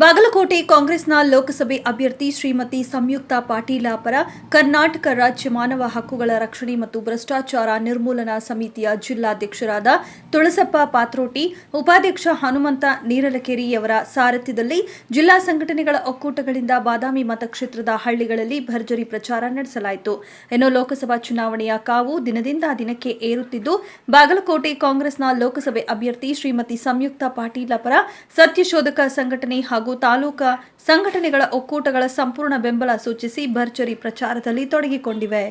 ಬಾಗಲಕೋಟೆ ಕಾಂಗ್ರೆಸ್ನ ಲೋಕಸಭೆ ಅಭ್ಯರ್ಥಿ ಶ್ರೀಮತಿ ಸಂಯುಕ್ತಾ ಪಾಟೀಲ ಪರ ಕರ್ನಾಟಕ ರಾಜ್ಯ ಮಾನವ ಹಕ್ಕುಗಳ ರಕ್ಷಣೆ ಮತ್ತು ಭ್ರಷ್ಟಾಚಾರ ನಿರ್ಮೂಲನಾ ಸಮಿತಿಯ ಜಿಲ್ಲಾಧ್ಯಕ್ಷರಾದ ತುಳಸಪ್ಪ ಪಾತ್ರೋಟಿ, ಉಪಾಧ್ಯಕ್ಷ ಹನುಮಂತ ನೀರಲಕೇರಿಯವರ ಸಾರಥ್ಯದಲ್ಲಿ ಜಿಲ್ಲಾ ಸಂಘಟನೆಗಳ ಒಕ್ಕೂಟಗಳಿಂದ ಬಾದಾಮಿ ಮತಕ್ಷೇತ್ರದ ಹಳ್ಳಿಗಳಲ್ಲಿ ಭರ್ಜರಿ ಪ್ರಚಾರ ನಡೆಸಲಾಯಿತು. ಇನ್ನು ಲೋಕಸಭಾ ಚುನಾವಣೆಯ ಕಾವು ದಿನದಿಂದ ದಿನಕ್ಕೆ ಏರುತ್ತಿದ್ದು, ಬಾಗಲಕೋಟೆ ಕಾಂಗ್ರೆಸ್ನ ಲೋಕಸಭೆ ಅಭ್ಯರ್ಥಿ ಶ್ರೀಮತಿ ಸಂಯುಕ್ತಾ ಪಾಟೀಲ ಪರ ಸತ್ಯಶೋಧಕ ಸಂಘಟನೆ ಹಾಗೂ ತಾಲೂಕಾ ಸಂಘಟನೆಗಳ ಒಕ್ಕೂಟಗಳ ಸಂಪೂರ್ಣ ಬೆಂಬಲ ಸೂಚಿಸಿ ಭರ್ಜರಿ ಪ್ರಚಾರದಲ್ಲಿ ತೊಡಗಿಕೊಂಡಿವೆ.